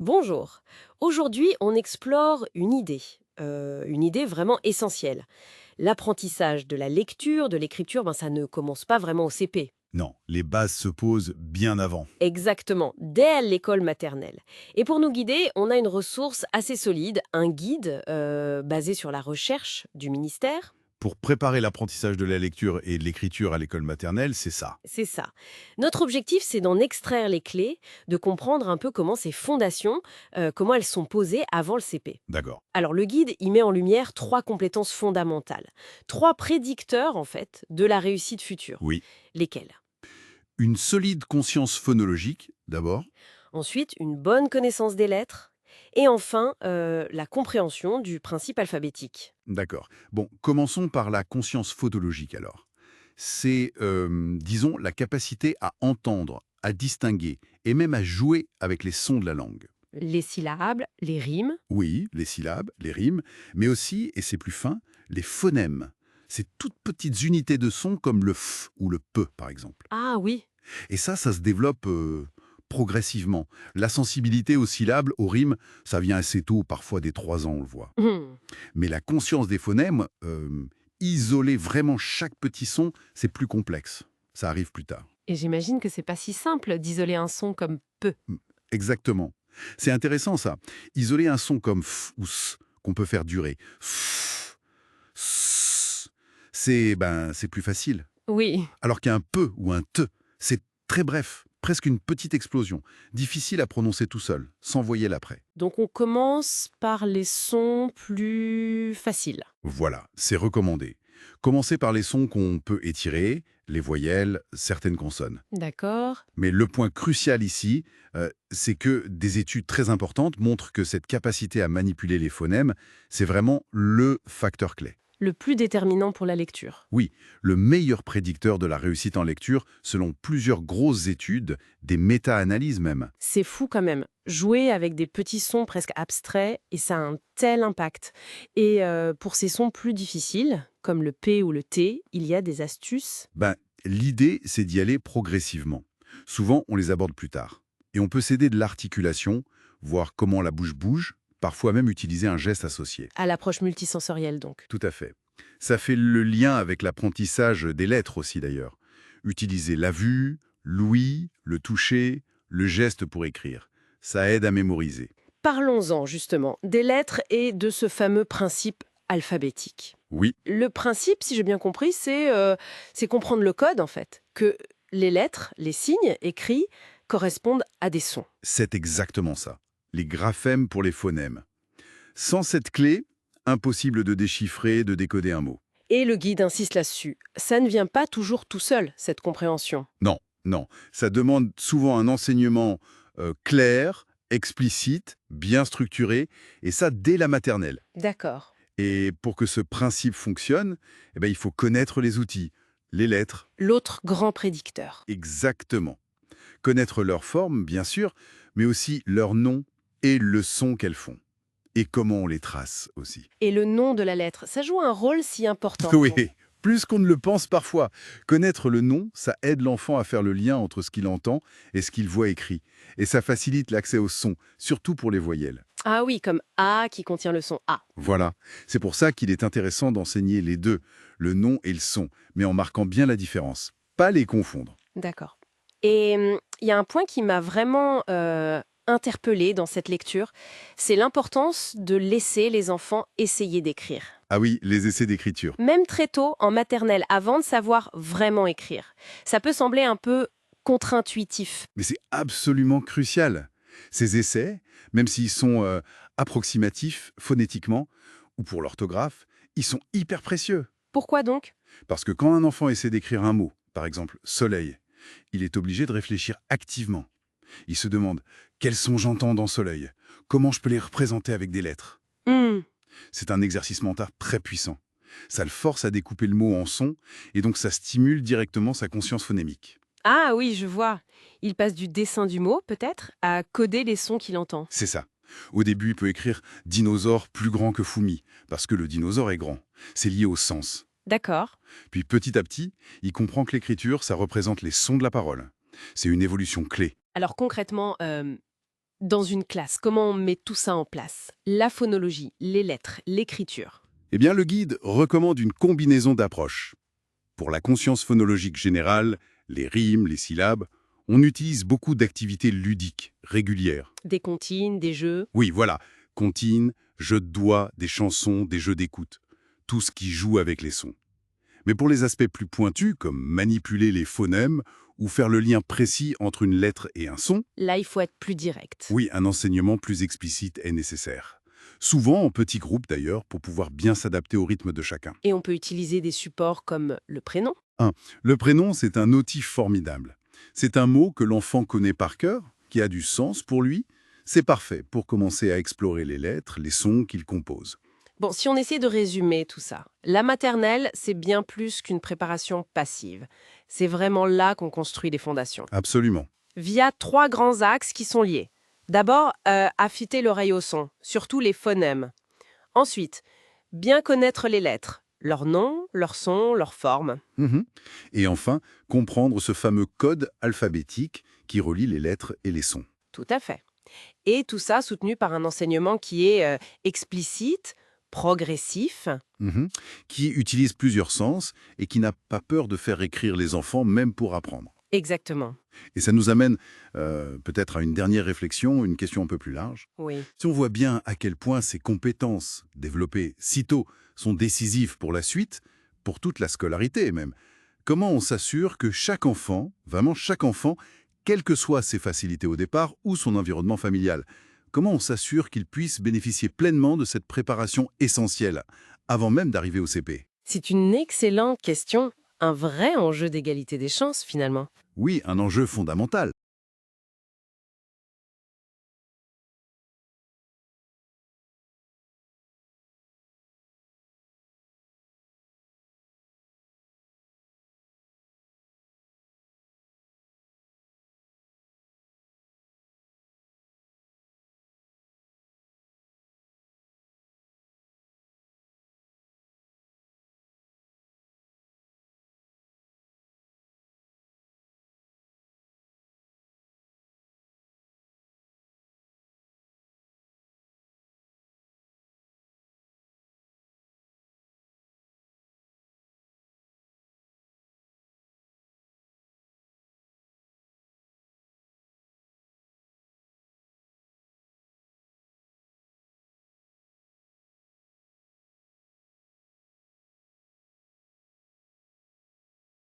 Bonjour. Aujourd'hui, on explore une idée vraiment essentielle. L'apprentissage de la lecture, de l'écriture, ça ne commence pas vraiment au CP. Non, les bases se posent bien avant. Exactement, dès l'école maternelle. Et pour nous guider, on a une ressource assez solide, un guide basé sur la recherche du ministère. Pour préparer l'apprentissage de la lecture et de l'écriture à l'école maternelle, c'est ça. C'est ça. Notre objectif, c'est d'en extraire les clés, de comprendre un peu comment ces fondations, comment elles sont posées avant le CP. D'accord. Alors le guide, il met en lumière trois compétences fondamentales, trois prédicteurs en fait de la réussite future. Oui. Lesquels? Une solide conscience phonologique, d'abord. Ensuite, une bonne connaissance des lettres et enfin la compréhension du principe alphabétique. D'accord. Bon, commençons par la conscience photologique alors. C'est, disons, la capacité à entendre, à distinguer et même à jouer avec les sons de la langue. Les syllabes, les rimes. Oui, les syllabes, les rimes, mais aussi, et c'est plus fin, les phonèmes. Ces toutes petites unités de son comme le f ou le p, par exemple. Ah oui. Et ça se développe progressivement. La sensibilité aux syllabes, aux rimes, ça vient assez tôt, parfois dès 3 ans, on le voit. Hmm. Mais la conscience des phonèmes, isoler vraiment chaque petit son, c'est plus complexe. Ça arrive plus tard. Et j'imagine que c'est pas si simple d'isoler un son comme peu. Mm. Exactement. C'est intéressant ça. Isoler un son comme f ou s, qu'on peut faire durer. F, s, c'est plus facile. Oui. Alors qu'un peu ou un te, c'est très bref, presque une petite explosion, difficile à prononcer tout seul, sans voyelle après. Donc on commence par les sons plus faciles. Voilà, c'est recommandé. Commencez par les sons qu'on peut étirer, les voyelles, certaines consonnes. D'accord. Mais le point crucial ici, c'est que des études très importantes montrent que cette capacité à manipuler les phonèmes, c'est vraiment le facteur clé. Le plus déterminant pour la lecture. Oui, le meilleur prédicteur de la réussite en lecture, selon plusieurs grosses études, des méta-analyses même. C'est fou quand même. Jouer avec des petits sons presque abstraits, et ça a un tel impact. Et pour ces sons plus difficiles, comme le P ou le T, il y a des astuces. Ben, l'idée, c'est d'y aller progressivement. Souvent, on les aborde plus tard. Et on peut s'aider de l'articulation, voir comment la bouche bouge, parfois même utiliser un geste associé. À l'approche multisensorielle donc. Tout à fait. Ça fait le lien avec l'apprentissage des lettres aussi d'ailleurs. Utiliser la vue, l'ouïe, le toucher, le geste pour écrire. Ça aide à mémoriser. Parlons-en justement des lettres et de ce fameux principe alphabétique. Oui, Le principe, si j'ai bien compris, c'est comprendre le code en fait, que les lettres, les signes écrits correspondent à des sons. c'est exactement ça. Les graphèmes pour les phonèmes. Sans cette clé, impossible de déchiffrer, de décoder un mot. Et le guide insiste là-dessus. Ça ne vient pas toujours tout seul, cette compréhension. Non, non. Ça demande souvent un enseignement clair, explicite, bien structuré, et ça dès la maternelle. D'accord. Et pour que ce principe fonctionne, eh ben, il faut connaître les outils, les lettres, L'autre grand prédicteur. exactement. Connaître leur forme, bien sûr, mais aussi leur nom et le son qu'elles font. Et comment on les trace aussi. Et le nom de la lettre, ça joue un rôle si important. Oui, plus qu'on ne le pense parfois. Connaître le nom, ça aide l'enfant à faire le lien entre ce qu'il entend et ce qu'il voit écrit. Et ça facilite l'accès au son, surtout pour les voyelles. Ah oui, comme A qui contient le son A. Voilà. C'est pour ça qu'il est intéressant d'enseigner les deux, le nom et le son, mais en marquant bien la différence. Pas les confondre. D'accord. Et il y a un point qui m'a vraiment interpellée dans cette lecture, c'est l'importance de laisser les enfants essayer d'écrire. Ah oui, les essais d'écriture. Même très tôt, en maternelle, avant de savoir vraiment écrire. Ça peut sembler un peu contre-intuitif. Mais c'est absolument crucial. Ces essais, même s'ils sont approximatifs phonétiquement ou pour l'orthographe, ils sont hyper précieux. Pourquoi donc? Parce que quand un enfant essaie d'écrire un mot, par exemple soleil, il est obligé de réfléchir activement. Il se demande quels sons j'entends dans soleil, comment je peux les représenter avec des lettres. Hmm. C'est un exercice mental très puissant. Ça le force à découper le mot en sons et donc ça stimule directement sa conscience phonémique. Ah oui, je vois. Il passe du dessin du mot, peut-être, à coder les sons qu'il entend. C'est ça. Au début, il peut écrire dinosaure plus grand que Fumi, parce que le dinosaure est grand. C'est lié au sens. D'accord. Puis petit à petit, il comprend que l'écriture, ça représente les sons de la parole. C'est une évolution clé. Alors concrètement, Dans une classe, comment on met tout ça en place? La phonologie, les lettres, l'écriture. Eh bien, le guide recommande une combinaison d'approches. Pour la conscience phonologique générale, les rimes, les syllabes, on utilise beaucoup d'activités ludiques, régulières. Des comptines, des jeux. Oui, voilà, comptines, jeux de doigts, des chansons, des jeux d'écoute. Tout ce qui joue avec les sons. Mais pour les aspects plus pointus, comme manipuler les phonèmes ou faire le lien précis entre une lettre et un son, Là, il faut être plus direct. oui, un enseignement plus explicite est nécessaire. Souvent en petits groupes d'ailleurs, pour pouvoir bien s'adapter au rythme de chacun. Et on peut utiliser des supports comme le prénom. Le prénom, c'est un outil formidable. C'est un mot que l'enfant connaît par cœur, qui a du sens pour lui. C'est parfait pour commencer à explorer les lettres, les sons qu'il compose. Bon, si on essaie de résumer tout ça, la maternelle, c'est bien plus qu'une préparation passive. C'est vraiment là qu'on construit les fondations. Absolument. Via 3 grands axes qui sont liés. D'abord, affûter l'oreille au son, surtout les phonèmes. Ensuite, bien connaître les lettres, leur nom, leur son, leur forme. Mhm. Et enfin, comprendre ce fameux code alphabétique qui relie les lettres et les sons. Tout à fait. Et tout ça soutenu par un enseignement qui est explicite, progressif. Mhm. Qui utilise plusieurs sens et qui n'a pas peur de faire écrire les enfants, même pour apprendre. Exactement. Et ça nous amène peut-être à une dernière réflexion, une question un peu plus large. Oui. Si on voit bien à quel point ces compétences développées si tôt sont décisives pour la suite, pour toute la scolarité même, comment on s'assure que chaque enfant, vraiment chaque enfant, quelles que soient ses facilités au départ ou son environnement familial, comment on s'assure qu'il puisse bénéficier pleinement de cette préparation essentielle, avant même d'arriver au CP? C'est une excellente question. Un vrai enjeu d'égalité des chances, finalement. Oui, un enjeu fondamental.